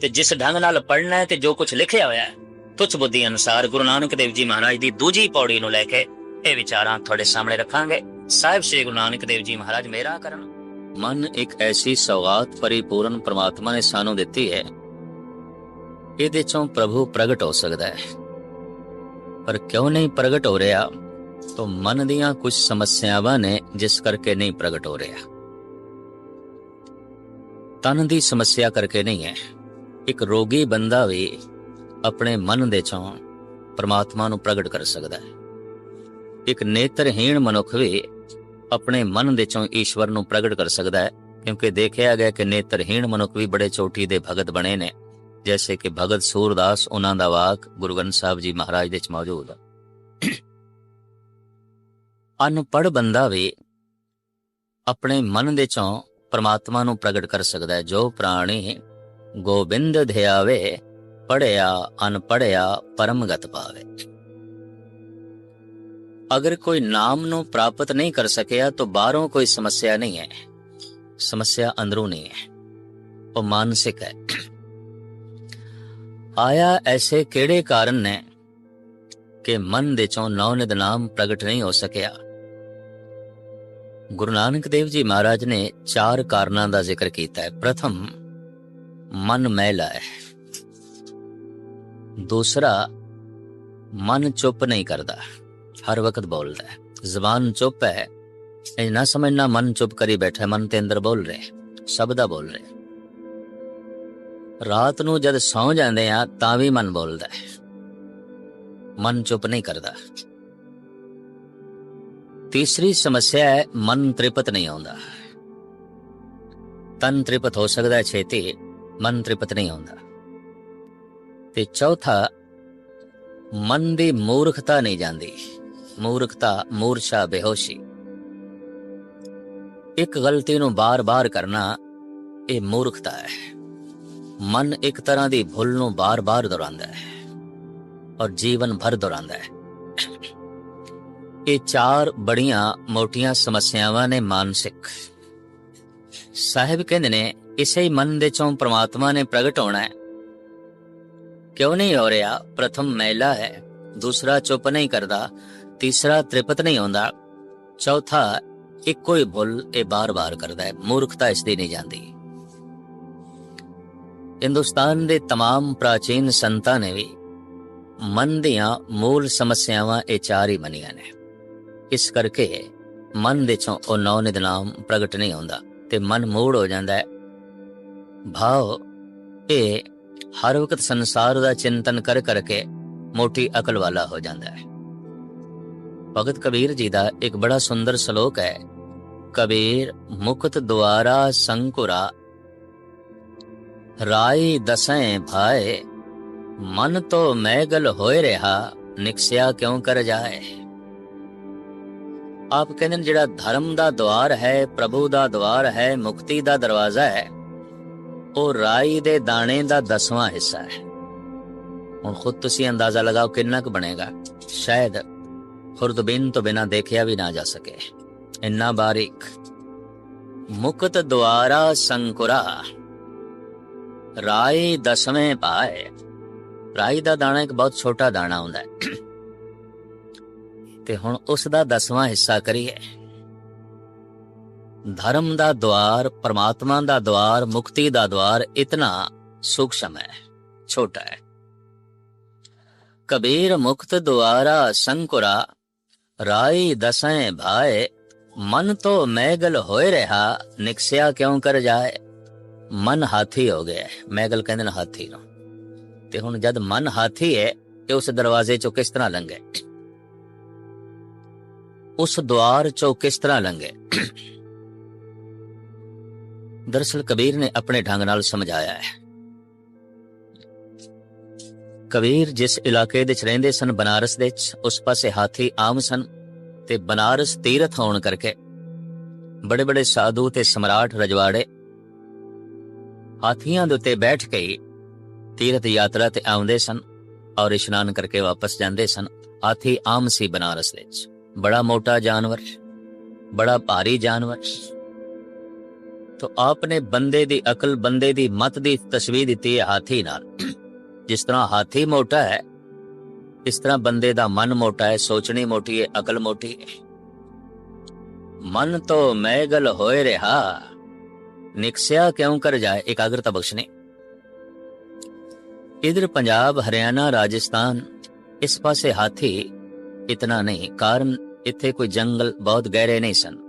ਤੇ ਜਿਸ ਢੰਗ ਨਾਲ ਪੜ੍ਹਨਾ ਹੈ, ਤੇ ਜੋ ਕੁਝ ਲਿਖਿਆ ਹੋਇਆ ਹੈ ਤੁਛ ਬੁੱਧੀ ਅਨੁਸਾਰ। ਗੁਰੂ ਨਾਨਕ ਦੇਵ ਜੀ ਮਹਾਰਾਜ ਦੀ ਦੂਜੀ ਪੌੜੀ ਨੂੰ ਲੈ ਕੇ ਇਹ ਵਿਚਾਰਾਂ ਤੁਹਾਡੇ ਸਾਹਮਣੇ ਰੱਖਾਂਗੇ। ਸਾਹਿਬ ਸ੍ਰੀ ਗੁਰੂ ਨਾਨਕ ਦੇਵ ਜੀ ਮਹਾਰਾਜ ਮੇਰਾ ਕਰਨ। ਮਨ ਇੱਕ ਐਸੀ ਸੌਗਾਤ ਪਰਿਪੂਰਨ ਪ੍ਰਮਾਤਮਾ ਨੇ ਸਾਨੂੰ ਦਿੱਤੀ ਹੈ, ਇਹਦੇ ਚੋਂ ਪ੍ਰਭੂ ਪ੍ਰਗਟ ਹੋ ਸਕਦਾ ਹੈ, ਪਰ ਕਿਉਂ ਨਹੀਂ ਪ੍ਰਗਟ ਹੋ ਰਿਹਾ? तो मन दियां कुछ समस्यावां ने जिस करके नहीं प्रगट हो रहा। तन दी समस्या करके नहीं है। एक रोगी बंदा भी अपने मन दे चों परमात्मा नूं प्रगट कर सकदा है। एक नेत्रहीन मनुख भी अपने मन दे चों ईश्वर नूं प्रगट कर सकदा है, क्योंकि देखा गया कि नेत्रहीन मनुख भी बड़े चोटी दे भगत बने ने, जैसे कि भगत सूरदास। उन्हां दा वाक गुरु ग्रंथ साहिब जी महाराज दे च मौजूद है। अनपढ़ बंदा भी अपने मन दे चों परमात्मा नूं प्रगट कर सकदा है। जो प्राणी गोबिंद ध्यावे, पढ़िया अनपढ़िया परम गत पावे। अगर कोई नाम नूं प्राप्त नहीं कर सकिया तो बाहरों कोई समस्या नहीं है, समस्या अंदरों नहीं है, वो मानसिक है। आया ऐसे केड़े कारण ने कि मन दे चों नौनिध नाम प्रगट नहीं हो सकिया। गुरु नानक देव जी महाराज ने 4 कारणों का जिक्र किया है। प्रथम, मन मैला है। दूसरा, मन चुप नहीं करता, हर वक्त बोलता है। जबान चुप है, ना समझना मन चुप करी बैठा है, मन के अंदर बोल रहे, शब्द बोल रहे। ਰਾਤ ਨੂੰ ਜਦ ਸੌਂ ਜਾਂਦੇ ਆ ਤਾਂ ਵੀ ਮਨ ਬੋਲਦਾ ਹੈ, ਮਨ ਚੁੱਪ ਨਹੀਂ ਕਰਦਾ। ਤੀਸਰੀ ਸਮੱਸਿਆ ਹੈ ਮਨ ਤ੍ਰਿਪਤ ਨਹੀਂ ਆਉਂਦਾ। ਤਨ ਤ੍ਰਿਪਤ ਹੋ ਸਕਦਾ ਛੇਤੀ, ਮਨ ਤ੍ਰਿਪਤ ਨਹੀਂ ਆਉਂਦਾ। ਤੇ ਚੌਥਾ, ਮਨ ਦੀ ਮੂਰਖਤਾ ਨਹੀਂ ਜਾਂਦੀ। ਮੂਰਖਤਾ, ਮੂਰਛਾ, ਬੇਹੋਸ਼ੀ। ਇੱਕ ਗਲਤੀ ਨੂੰ ਬਾਰ-ਬਾਰ ਕਰਨਾ ਇਹ ਮੂਰਖਤਾ ਹੈ। ਮਨ ਇੱਕ ਤਰ੍ਹਾਂ ਦੀ ਭੁੱਲ ਨੂੰ ਬਾਰ-ਬਾਰ ਦੁਹਰਾਉਂਦਾ ਹੈ ਔਰ ਜੀਵਨ ਭਰ ਦੁਹਰਾਉਂਦਾ ਹੈ। ਇਹ ਚਾਰ ਬੜੀਆਂ ਮੋਟੀਆਂ ਸਮੱਸਿਆਵਾਂ ਨੇ ਮਾਨਸਿਕ। ਸਾਹਿਬ ਕਹਿੰਦੇ ਨੇ ਇਸੇ ਹੀ ਮਨ ਦੇ ਚੋਂ ਪ੍ਰਮਾਤਮਾ ਨੇ ਪ੍ਰਗਟ ਹੋਣਾ ਹੈ। ਕਿਉਂ ਨਹੀਂ ਹੋ ਰਿਹਾ? ਪ੍ਰਥਮ ਮੈਲਾ ਹੈ, ਦੂਸਰਾ ਚੁੱਪ ਨਹੀਂ ਕਰਦਾ, ਤੀਸਰਾ ਤ੍ਰਿਪਤ ਨਹੀਂ ਆਉਂਦਾ, ਚੌਥਾ ਇੱਕੋ ਹੀ ਭੁੱਲ ਇਹ ਬਾਰ-ਬਾਰ ਕਰਦਾ ਹੈ। ਮੂਰਖਤਾ ਇਸ ਦੀ ਨਹੀਂ ਜਾਂਦੀ। ਹਿੰਦੁਸਤਾਨ ਦੇ तमाम ਪ੍ਰਾਚੀਨ ਸੰਤਾਂ ਨੇ ਵੀ ਮਨ ਦੀਆਂ ਮੂਲ ਸਮੱਸਿਆਵਾਂ ਇਹ ਚਾਰ ਹੀ ਮੰਨੀਆਂ ਨੇ। ਇਸ ਕਰਕੇ ਮਨ ਦੇ ਚੋਂ ਉਹ ਨੌ ਨਿਧਨਾਮ ਪ੍ਰਗਟ ਨਹੀਂ ਹੁੰਦਾ ਤੇ ਮਨ ਮੂੜ ਹੋ ਜਾਂਦਾ ਹੈ। ਭਾਵ ਇਹ ਹਰ ਵਕਤ ਸੰਸਾਰ ਦਾ ਚਿੰਤਨ ਕਰ ਕਰਕੇ ਮੋਟੀ ਅਕਲ ਵਾਲਾ ਹੋ ਜਾਂਦਾ ਹੈ। ਭਗਤ ਕਬੀਰ ਜੀ ਦਾ ਇੱਕ ਬੜਾ ਸੁੰਦਰ ਸ਼ਲੋਕ ਹੈ। ਕਬੀਰ ਮੁਕਤ ਦੁਆਰਾ ਸੰਕੁਰਾ, ਰਾਈ ਦਸੈਂ ਭਾਏ, ਮਨ ਤੋਂ ਮੈਗਲ ਹੋਏ ਰਿਹਾ, ਨਿਕਸਿਆ ਕਿਉਂ ਕਰ ਜਾਏ। ਆਪ ਕਹਿੰਦੇ ਨੇ ਜਿਹੜਾ ਧਰਮ ਦਾ ਦੁਆਰ ਹੈ, ਪ੍ਰਭੂ ਦਾ ਦੁਆਰ ਹੈ, ਮੁਕਤੀ ਦਾ ਦਰਵਾਜ਼ਾ ਹੈ, ਉਹ ਰਾਈ ਦੇ ਦਾਣੇ ਦਾ 10ਵਾਂ ਹਿੱਸਾ ਹੈ। ਹੁਣ ਖੁਦ ਤੁਸੀਂ ਅੰਦਾਜ਼ਾ ਲਗਾਓ ਕਿੰਨਾ ਕੁ ਬਣੇਗਾ। ਸ਼ਾਇਦ ਖੁਰਦਬੀਨ ਤੋਂ ਬਿਨਾਂ ਦੇਖਿਆ ਵੀ ਨਾ ਜਾ ਸਕੇ, ਇੰਨਾ ਬਾਰੀਕ। ਮੁਕਤ ਦੁਆਰਾ ਸੰਕੁਰਾ, ਰਾਈ 10ਵੇਂ ਪਾਏ। ਰਾਈ ਦਾ ਦਾਣਾ ਇੱਕ ਬਹੁਤ ਛੋਟਾ ਦਾਣਾ ਹੁੰਦਾ ਹੈ ਤੇ ਹੁਣ ਉਸ ਦਾ 10ਵਾਂ ਹਿੱਸਾ ਕਰੀਏ। ਧਰਮ ਦਾ ਦੁਆਰ, ਪਰਮਾਤਮਾ ਦਾ ਦੁਆਰ, ਮੁਕਤੀ ਦਾ ਦੁਆਰ ਇਤਨਾ ਸੂਖਸ਼ਮ ਹੈ, ਛੋਟਾ ਹੈ। ਕਬੀਰ ਮੁਕਤ ਦੁਆਰਾ ਸੰਕੁਰਾ, ਰਾਈ ਦਸੈਂ ਭਾਏ, ਮਨ ਤੋਂ ਮੈਗਲ ਹੋਏ ਰਿਹਾ, ਨਿਕਸਿਆ ਕਿਉਂ ਕਰ ਜਾਏ। ਮਨ ਹਾਥੀ ਹੋ ਗਿਆ। ਮੈਗਲ ਕਹਿੰਦੇ ਨੇ ਹਾਥੀ ਨੂੰ। ਤੇ ਹੁਣ ਜਦ ਮਨ ਹਾਥੀ ਹੈ ਤੇ ਉਸ ਦਰਵਾਜ਼ੇ ਚੋਂ ਕਿਸ ਤਰ੍ਹਾਂ ਲੰਘੇ, ਉਸ ਦੁਆਰ ਚੋਂ ਕਿਸ ਤਰ੍ਹਾਂ ਲੰਘੇ। ਦਰਅਸਲ ਕਬੀਰ ਨੇ ਆਪਣੇ ਢੰਗ ਨਾਲ ਸਮਝਾਇਆ ਹੈ। ਕਬੀਰ ਜਿਸ ਇਲਾਕੇ ਵਿੱਚ ਰਹਿੰਦੇ ਸਨ, ਬਨਾਰਸ ਦੇ ਵਿੱਚ, ਉਸ ਪਾਸੇ ਹਾਥੀ ਆਮ ਸਨ ਤੇ ਬਨਾਰਸ ਤੀਰਥ ਹੋਣ ਕਰਕੇ ਬੜੇ ਬੜੇ ਸਾਧੂ ਤੇ ਸਮਰਾਟ ਰਜਵਾੜੇ ਹਾਥੀਆਂ ਦੇ ਉੱਤੇ ਬੈਠ ਕੇ ਤੀਰਥ ਯਾਤਰਾ ਤੇ ਆਉਂਦੇ ਸਨ ਔਰ ਇਸ਼ਨਾਨ ਕਰਕੇ ਵਾਪਸ ਜਾਂਦੇ ਸਨ। ਹਾਥੀ ਆਮ ਸੀ ਬਨਾਰਸ ਵਿੱਚ। ਬੜਾ ਮੋਟਾ ਜਾਨਵਰ, ਬੜਾ ਭਾਰੀ ਜਾਨਵਰ। तो आपने बंदे दी अकल, बंदे दी मत दी तस्वीर दिती है हाथी नाल। जिस तरह हाथी मोटा है, इस तरह बंदे दा मन मोटा है, सोचनी मोटी है, अकल मोटी है। मन तो मैगल होए रहा, निकसिया क्यों कर जाए। एकाग्रता बख्शने। इधर पंजाब, हरियाणा, राजस्थान इस पासे हाथी इतना नहीं, कारण इत्थे कोई जंगल बहुत गहरे नहीं सन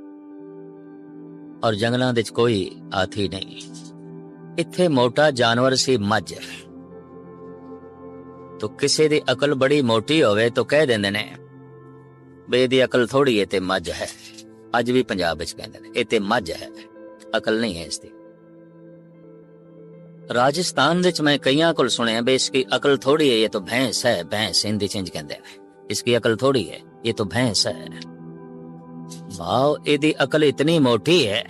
और जंगलों विच कोई हाथी नहीं। इत्थे मोटा जानवर सी मझ। तो किसी दी अकल बड़ी मोटी होवे तो कह देंदे ने बे दी अकल थोड़ी है ते मझ है। अज भी पंजाब विच कहंदे ने इत्थे मझ है, अकल नहीं है इसदी। राजस्थान विच मैं कईयां कोल सुनिया बे इसकी अकल थोड़ी है, ये तो भैंस है, भैंस हिंदी च कहंदे ने, इसकी अकल थोड़ी है, ये तो भैंस है। भाव इहदी अकल इतनी मोटी है,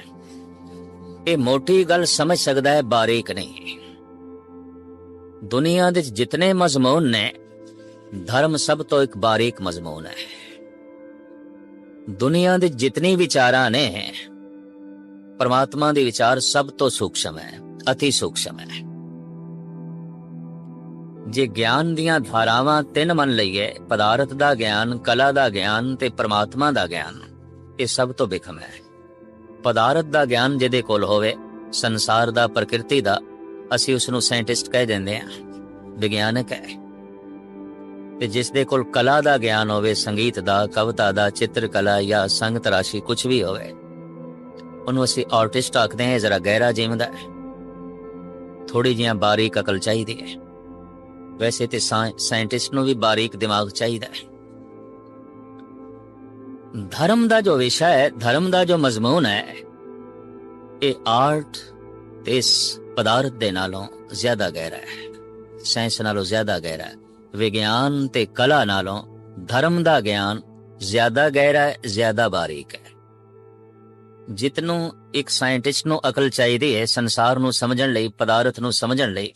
ये मोटी गल समझ सकता है, बारीक नहीं। दुनिया दे जितने मजमून ने, धर्म सब तो एक बारीक मजमून है। दुनिया दे जितनी विचारां ने, परमात्मा दे विचार सब तो सूक्ष्म है, अति सूक्ष्म है। जे ज्ञान दियां धारावां तीन मन लईए, पदार्थ दा ज्ञान, कला दा ज्ञान ते परमात्मा दा ज्ञान, ये सब तो बिखम है। पदार्थ दा ज्ञान जिहदे कोल होवे, संसार दा, प्रकृति दा, असी उसनूं साइंटिस्ट कह दिंदे आ, विज्ञानक है। ते जिस दे कोल कला दा ज्ञान होवे, संगीत दा, कविता दा, चित्रकला या संगत राशि कुछ भी होवे, उन्होंने असी आर्टिस्ट आखते हैं, जरा गहरा जीवदा है। थोड़ी जिहा बारीक अकल चाहिदी है। वैसे तो साइंटिस्ट नूं भी बारीक दिमाग चाहिदा है। धर्म दा जो विषय है, धर्म दा जो मजमून है, ये आर्ट ते इस पदार्थ दे नालों ज्यादा गहरा है, साइंस नालों ज्यादा गहरा है। विज्ञान ते कला नालों धर्म दा ज्ञान ज्यादा गहरा है, ज्यादा बारीक है। जितनों एक साइंटिस्ट नूं अकल चाहिदी है संसार नूं समझण लई, पदार्थ नूं समझण लई,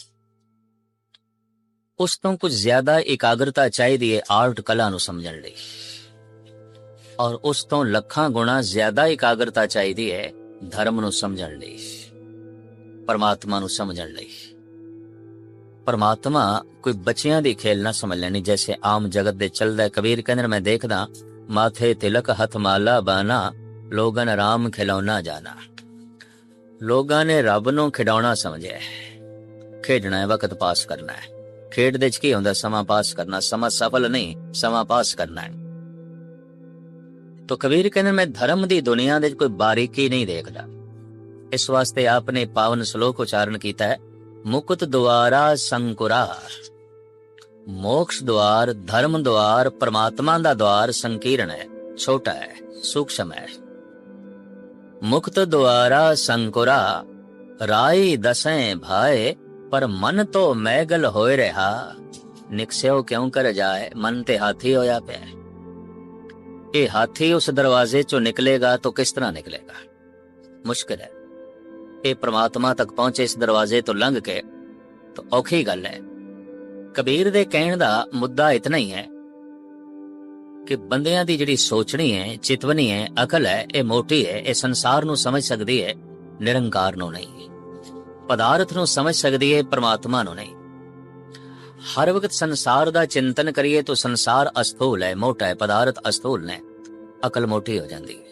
उस तो कुछ ज्यादा एकाग्रता चाहिदी है आर्ट कला नूं समझण लई, और उस तो लखां गुणा ज्यादा एकाग्रता चाहिदी है धर्म नूं समझण लई, परमात्मा नूं समझण लई। परमात्मा कोई बच्चियां दी खेल ना समझ लेनी, जैसे आम जगत दे चलदा। कबीर कहंदे मैं देखदा माथे तिलक हथ माला बाना, लोगन राम खिलौना जाना। लोगां ने रब नूं खिडौना समझिया है, खेडना है, वक्त पास करना है। खेड दे च की हुंदा? समा पास करना। समा सफल नहीं, समा पास करना है। तो कबीर कहंदे मैं धर्म दी दुनिया दे कोई बारीकी नहीं देखदा। इस वास्ते आपने पावन श्लोक उच्चारण कीता है, मुकुत द्वारा संकुरा। मोक्ष द्वार, धर्म द्वार, परमात्मा दा द्वार संकीर्ण है, छोटा है, सूक्ष्म है। मुक्त द्वारा संकुरा, राई दसें भाए, पर मन तो मैगल होए रहा। निकस्यो क्यों कर जाए, मन ते हाथी होया पे। ये हाथी उस दरवाजे चो निकलेगा तो किस तरह निकलेगा? मुश्किल है। ये परमात्मा तक पहुंचे इस दरवाजे तो लंघ के, तो औखी गल है। कबीर दे कहण दा मुद्दा इतना ही है कि बंदियां दी जिहड़ी सोचनी है, चितवनी है, अकल है, ये मोटी है, ये संसार नूं समझ सकदी है, निरंकार नूं नहीं। पदार्थ नूं समझ सकदी है, परमात्मा नूं नहीं। हर वक्त संसार दा चिंतन करिए तो संसार अस्थूल है, मोटा है, पदार्थ अस्थूल ने, अकल मोटी हो जाती है।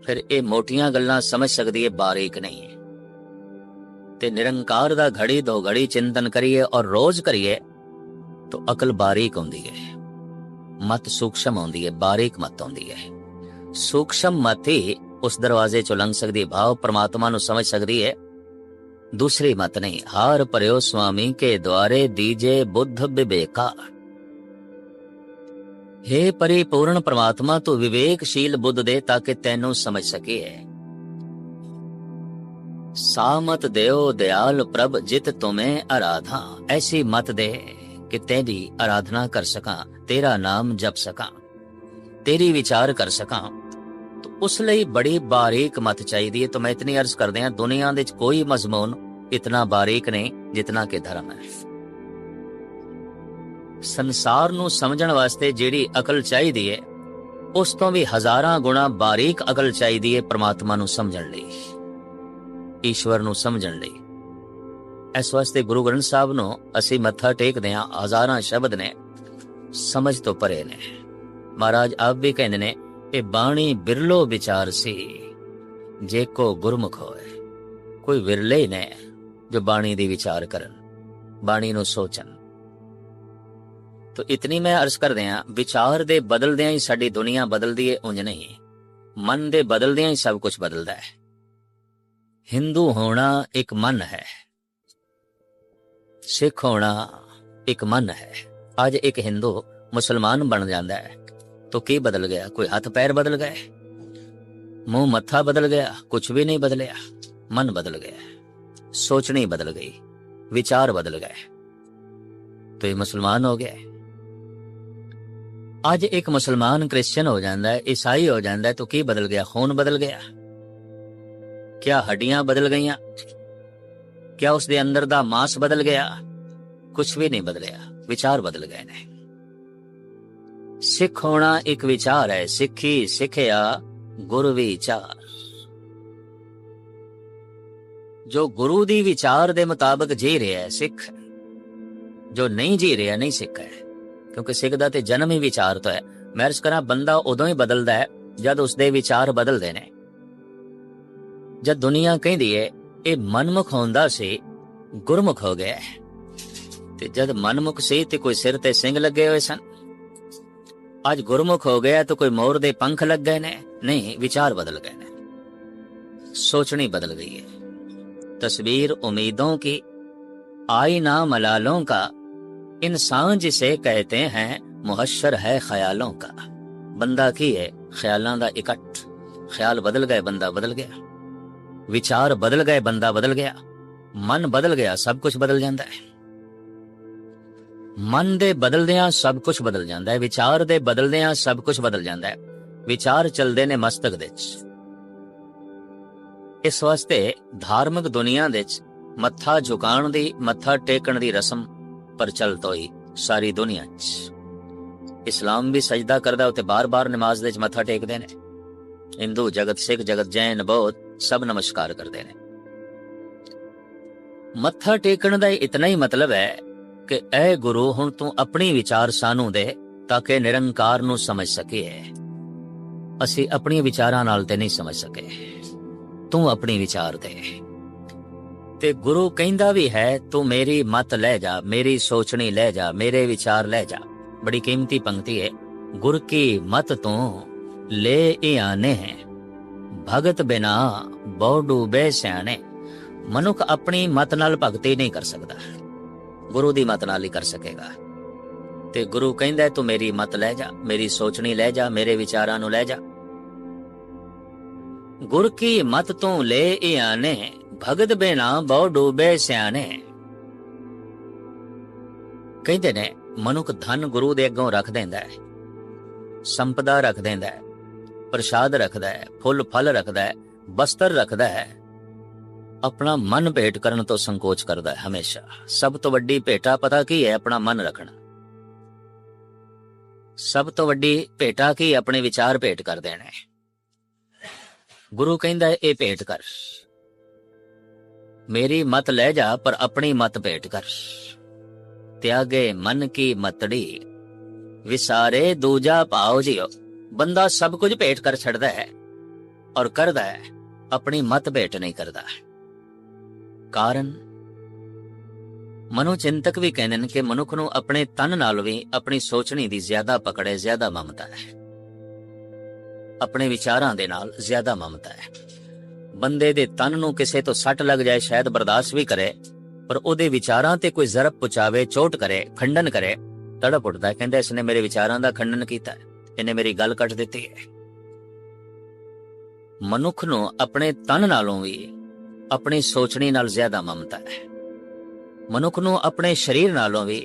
फिर ये मोटियां गल्लां समझ सकदी है, बारीक नहीं है। ते निरंकार दा घड़ी दो घड़ी चिंतन करिए और रोज करिए तो अकल बारीक होंदी है, मत सूक्ष्म होंदी है, बारीक मत होंदी है। सूक्ष्म मत ही उस दरवाजे चो लंघ सकदी है, भाव परमात्मा नूं समझ सकदी है, दूसरी मत नहीं। हार परयो स्वामी के द्वारे दीजे बुद्ध विवेका। हे परिपूर्ण परमात्मा तू विवेकशील बुद्ध दे ताकि तैनू समझ सके। सामत देव दयाल प्रभ जित तुम्हें आराधा। ऐसी मत दे कि तेरी आराधना कर सका, तेरा नाम जप सका, तेरी विचार कर सका। तो उस लिए बड़ी बारीक मत चाहिए। तो मैं इतनी अर्ज कर दिया, दुनिया दे कोई मजमून इतना बारीक नहीं जितना कि धर्म है। संसार नू समझण वास्ते जेड़ी अकल चाहिदी है, उस तो भी हजारां गुणा बारीक अकल चाहिदी है परमात्मा नू समझण लई, ईश्वर नू समझण लई। इस वास्ते गुरु ग्रंथ साहब नू असी मत्था टेकदे हां, हजारां शब्द ने, समझ तो परे ने। महाराज आप भी कहंदे ने, ए बाणी बिरलो विचार सी जे को गुरमुख होए। कोई विरले ने जो बाणी दी विचार करन, बाणी नू सोचन। तो इतनी मैं अर्ज कर दिया, विचार दे बदलदियां ही साडी दुनिया बदलदी है, उंज नहीं। मन दे बदलदियां ही सब कुछ बदलदा है। हिंदू होना एक मन है, सिख होना एक मन है। आज एक हिंदू मुसलमान बन जाता है तो की बदल गया? कोई हाथ पैर बदल गए, मुंह मत्था बदल गया? कुछ भी नहीं बदलिया। मन बदल गया, सोचनी बदल गई, विचार बदल गए, तो ये मुसलमान हो गया। आज एक मुसलमान क्रिश्चियन हो जाता है, ईसाई हो जाता है, तो की बदल गया? खून बदल गया। क्या हड्डियां बदल गईयां? क्या उसके अंदर दा मांस बदल गया? कुछ भी नहीं बदलिया, विचार बदल गए ने। सिख होना एक विचार है, सिखी सिखया गुरु विचार। जो गुरु दी विचार दे मुताबिक जी रहा है सिख, जो नहीं जी रहा नहीं सिख है। क्योंकि सिख दा ते जन्म ही विचार तो है। मैं अर्ज करा, बंदा उदों ही बदलदा है जद उसदे विचार बदलदे ने। जद दुनिया कहदी है ये मनमुख होंदा सी, गुरमुख हो गया है, ते जद मनमुख सी ते कोई सिर ते सिंग लगे हुए सन, आज गुरमुख हो गया तो कोई मोर दे पंख लग गए ने। नहीं, विचार बदल गए ने, सोचनी बदल गई है। तस्वीर उम्मीदों की, आईना मलालों का, इंसान जिसे कहते हैं मुहश्शर है ख्यालों का। बंदा की है ख्यालों का इकट्ठ, ख्याल बदल गए बंदा बदल गया, विचार बदल गए बंदा बदल गया, मन बदल गया सब कुछ बदल जाता है। मन दे बदलदियां सब कुछ बदल जाता है, विचार दे बदलदियां सब कुछ बदल जाता है। विचार चलते ने मस्तक दे च। इस वास्ते धार्मिक दुनिया दे च मत्था झुकाण दी, मत्था टेकण दी रस्म प्रचलित होई सारी दुनिया च। इस्लाम भी सजदा करदा, उत्ते बार बार नमाज दे च मत्था टेकदे ने। हिंदू जगत, सिख जगत, जैन, बौद्ध सब नमस्कार करते ने। मत्था टेकण दा इतना ही मतलब है कि ऐ गुरु हुण तू अपनी विचार सानू दे ताकि निरंकार नू समझ सके। असी अपनी विचारां नाल ते नहीं समझ सके, तू अपनी विचार दे। ते गुरु कहंदा भी है तू मेरी मत ले जा, मेरी सोचनी ले जा, मेरे विचार ले जा। बड़ी कीमती पंक्ति है। गुर की मत तू ले ई आने, भगत बिना बहु डूबे सियाने। मनुख अपनी मत नाल भगती नहीं कर सकता, गुरु दी मत नाल ही कर सकेगा। ते गुरु कहंदा तू मेरी मत ले जा, मेरी सोचनी ले जा, मेरे विचारां नू ले जा। गुर की मत तू ले ई आने, भगत बिना बहु डूबे सियाने। कहंदे ने मनुख धन गुरु दे अगों रख देंदा है, संपदा रख देंदा है, प्रसाद रखदा है, फुल फल रखदा है, बस्तर रखदा है, अपना मन भेंट करन तो संकोच करदा है हमेशा। सब तो वड्डी भेटा पता की है? अपना मन रखना। सब तो वड्डी भेटा की? अपने विचार भेंट कर देने। गुरु कहंदा है ए भेंट कर, मेरी मत ले जा पर अपनी मत भेंट कर। त्यागे मन की मतड़ी, विसारे दूजा भाव जियो। बंदा सब कुछ भेंट कर छड़दा है और करदा है, अपनी मत भेंट नहीं करदा। कारण मनोचिंतक भी कहते हैं कि मनुख नूं अपने तन नाल भी अपनी सोचनी दी ज्यादा पकड़ है, ज्यादा ममता है। अपने विचारां दे नाल ज्यादा ममता है। बंदे दे तन नूं किसे तो सट लग जाए शायद बर्दाश्त भी करे, पर ओदे विचारां ते कोई जरब पुचावे, चोट करे, खंडन करे, तड़प उठदा है। कहंदा इसने मेरे विचारां दा खंडन कीता है, इन्हें मेरी गल कट दित्ती है। मनुख नूं अपने तन नालों भी अपनी सोचनी नाल ज्यादा ममता है। मनुख नूं अपने शरीर नालों भी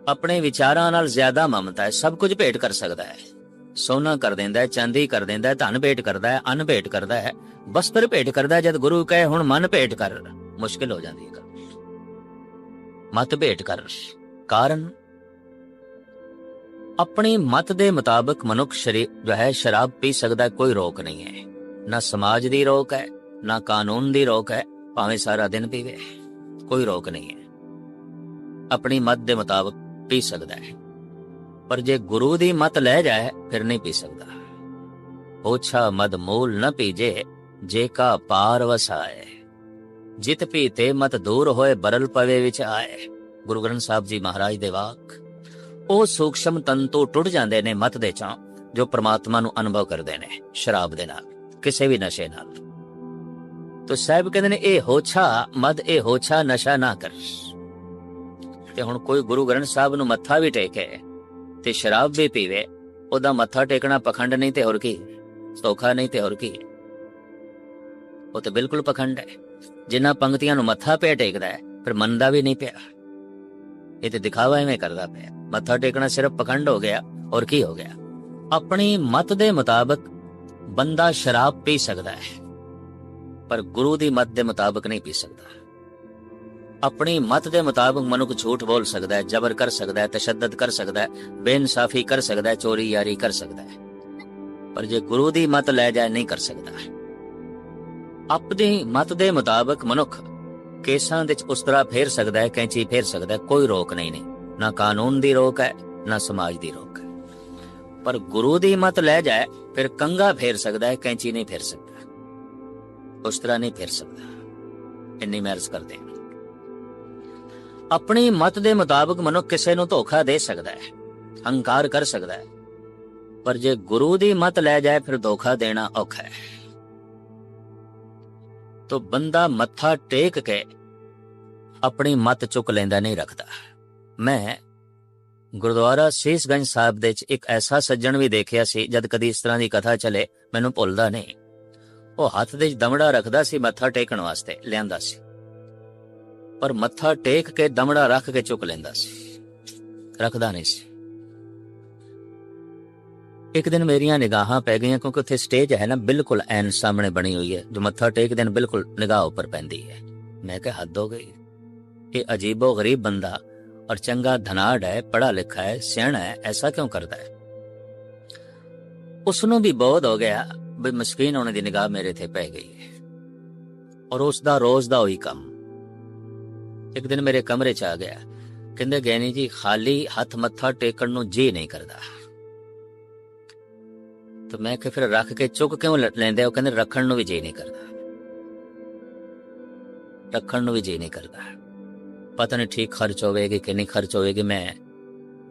अपने विचारां नाल ज्यादा ममता है। सब कुछ भेंट कर सकदा है, सोना कर देंदा है, चांदी कर देंदा है, धन भेंट करदा है, अन्न भेंट करदा है, बस्तर भेंट करदा है। जद गुरु कहे हुण मन भेंट कर, मुश्किल हो जाती है। मत भेंट कर। कारण अपनी मत दे मुताबिक मनुख शरीर जो है शराब पी सकदा है, कोई रोक नहीं है। ना समाज दी रोक है, ना कानून दी रोक है, भावें सारा दिन पीवे, कोई रोक नहीं है। अपनी मत दे मुताबिक पी सकदा है। पर जे गुरु दी मत ले जाए फिर नहीं पी सकदा। ओछा मद मूल न पीजे, जे का पार वसाए। जित पीते मत दूर होए, बरल पवे विच आए। गुरु ग्रंथ साहब जी महाराज दे वाक। ਉਹ सूक्ष्म तंतु टुट जाते ने मत दे चों, जो परमात्मा नूं अनुभव करते ने शराब दे नाल, किसी भी नशे नाल। तो साहब कहते ने ए होछा मद, ए होछा नशा ना कर। ते हुण कोई गुरु ग्रंथ साहब नूं मत्था भी टेके ते शराब भी पीवे, ओदा मत्था टेकना पखंड नहीं ते होर की, धोखा नहीं ते होर की। वो तो बिल्कुल पखंड है। जिन्हां पंक्तियां नूं मत्था पे टेकदा है फिर मनदा भी नहीं पिया, ये तो दिखावा इवें करदा पिया। मत्था टेकना सिर्फ पखंड हो गया, और की हो गया। अपनी मत दे मुताबिक बंदा शराब पी सकदा है, पर गुरु दी मत दे मुताबिक नहीं पी सकदा। अपनी मत दे मुताबिक मनुख झूठ बोल सकदा है, जबर कर सकदा है, तशद्दद कर सकदा है, बेइंसाफी कर सकदा है, चोरी यारी कर सकदा है, पर जे गुरु दी मत ले जाए नहीं कर सकदा। अपनी मत दे मुताबिक मनुख केसां दे उस तरह फेर सकदा है, कैंची फेर सकदा है, कोई रोक नहीं। ना कानून दी रोक है, ना समाज दी रोक है। पर गुरु दी मत ले जाए फिर कंगा फेर सकदा है, कैंची नहीं फेर सकदा, उस तरह नहीं फेर सकदा। इन्नी मैं अर्ज करदे हां। अपनी मत दे मुताबिक मनुख किसे नूं धोखा दे सकदा है, हंकार कर सकदा है, पर जे गुरु दी मत ले जाए फिर धोखा देना औखा है। तो बंदा मत्था टेक के अपनी मत चुक लेंदा नहीं रखता। मैं गुरुद्वारा सीसगंज साहब दे च एक ऐसा सज्जण भी देखिया सी, जद कदी इस तरह की कथा चले मैनू भुलदा नहीं। वो हथ दे दमड़ा रखदा सी मत्था टेकण वास्ते लियांदा सी, पर मत्था टेक के दमड़ा रख के चुक लेंदा सी, रखदा नहीं सी। एक दिन मेरिया निगाहां पै गई, क्योंकि उत्थे स्टेज है ना बिल्कुल ऐन सामने बनी हुई है, जो मत्था टेक दिन बिल्कुल निगाह ऊपर पैंदी है। मैं कहा हद हो गई, ये अजीबो गरीब बंदा और चंगा धनाड़ है, पढ़ा लिखा है, सियाणा है, ऐसा क्यों करता है। उसनों भी बहुत हो गया भी मस्कीन होने की निगाह मेरे थे पै गई है, और उसका रोज का वही काम। एक दिन मेरे कमरे च आ गया, कहंदे गैनी जी खाली हथ मत्था टेकण नूं जी नहीं करदा। तो मैं कि फिर रख के चुक क्यों लेंदे? वो कहंदे रखण नूं भी जी नहीं करदा, रखण नूं भी जी नहीं करदा। पता नहीं ठीक खर्च होवेगी कि नहीं खर्च होवेगी, मैं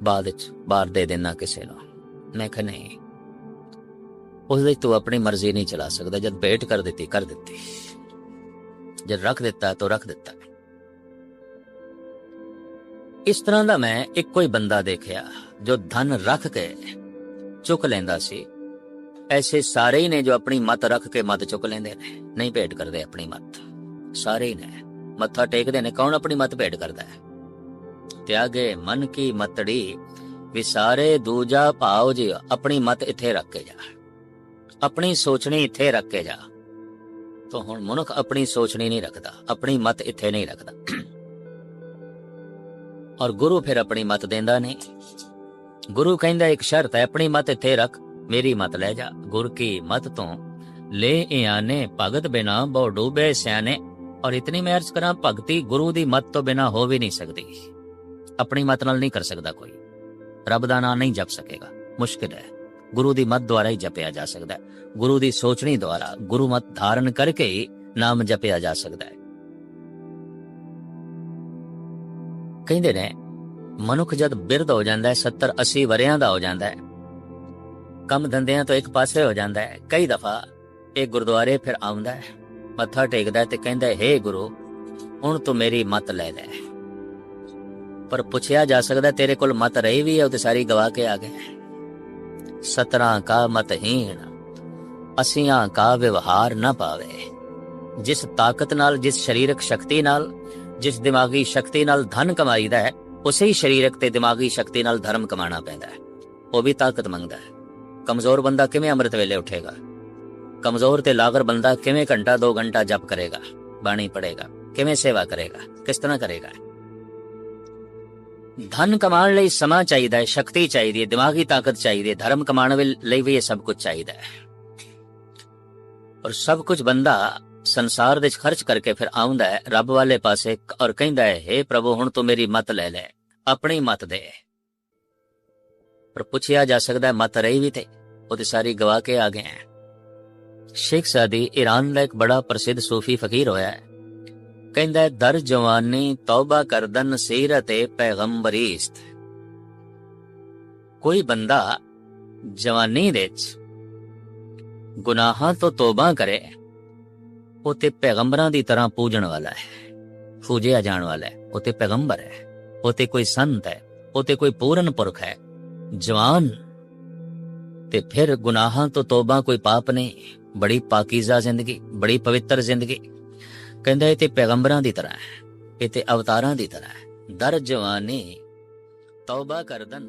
बाद बाहर दे देना किसी नूं। मैं कहा नहीं, उस तू अपनी मर्जी नहीं चला सकता। जब भेंट कर दी, जब रख दिता तो रख दिता। इस तरह का मैं एक कोई बंदा देखिया जो धन रख के चुक लेंदा सी। ऐसे सारे ही ने जो अपनी मत रख के मत चुक लेंदे ने, नहीं भेंट करते अपनी मत। सारे ही ने मत्था टेकदे ने, कौन अपनी मत भेंट करता है? त्यागे मन की मतड़ी विसारे दूजा भाव जी, अपनी मत इथे रख के जा, अपनी सोचनी इथे रख के जा। तो हुण मनुख अपनी सोचनी नहीं रखता, अपनी मत इथे नहीं रखता, और गुरु फिर अपनी मत देंदा नहीं। गुरु कहंदा एक शर्त है, अपनी मत इथे रख, मेरी मत ले जा। गुर की मत तो ले आने, भगत बिना बहु डूबे सियाने। और इतनी मैं अर्ज करा, भगती गुरु दी मत तो बिना हो भी नहीं सकती। अपनी मत नाल नहीं कर सकता कोई, रब दा नाम नहीं जप सकेगा, मुश्किल है। गुरु दी मत द्वारा ही जपया जा सकता है, गुरु दी सोचनी द्वारा, गुरु मत धारण करके ही नाम जपया जा सकता है। कहंदे ने मनुख जद बिरध हो जाता है, 70-80 वरियां दा हो जाता है, कम धंधियां तो एक पासे हो जाता है। कई दफा एक गुरुद्वारे फिर आउंदा है, मत्था टेकदा ते कहंदा है, हे गुरु हुण तू मेरी मत ले ले। पर पुछया जा सकदा, तेरे कोल मत रही भी है, तो सारी गवा के आ गए। 17 का मतहीन 80 का व्यवहार न पावे। जिस ताकत नाल, जिस शरीरक शक्ति नाल, जिस दिमागी शक्ति नाल धन कमाईदा है, उसे ही शरीरक ते दिमागी शक्ति नाल धर्म कमाना पैंदा है। वो भी ताकत मंगदा है। कमजोर बंदा किवें अमृत वेले उठेगा? कमजोर ते लागर बंदा किवें घंटा 2 घंटा जप करेगा, बाणी पढ़ेगा, किवें सेवा करेगा, किस तरह करेगा? धन कमाने लई समा चाहिदा है, शक्ति चाहिदी है, दिमागी ताकत चाहिदी है, धर्म कमाने लई भी ये सब कुछ चाहिदा है। और सब कुछ बंदा संसार दे खर्च करके फिर आउंदा है रब वाले पासे और कहंदा है, हे प्रभु हुण तू मेरी मत ले ले, अपनी मत दे। पर पुछया जा सकदा है, मत रही भी थे, वो तो सारी गवा के आ गए हैं। शेख सादी ईरान का एक बड़ा प्रसिद्ध सूफी फकीर होया है। कहंदा है, दर जवानी तौबा करदन सीरते पैगंबरीस्त। कोई बंदा जवानी दे गुनाहां तो तौबा करे, वो ते पैगंबरां दी तरह पूजन वाला है, पूजया जान वाला है। वो ते पैगंबर है, वो ते कोई संत है, वो ते कोई पूरन पुरख है। जवान ते फिर गुनाहां तो तौबा, कोई पाप नहीं, बड़ी पाकीज़ा जिंदगी, बड़ी पवित्र जिंदगी। कहंदा है ते पैगंबरां दी तरह है, ये ते अवतारां दी तरह है। दर जवानी तौबा करदन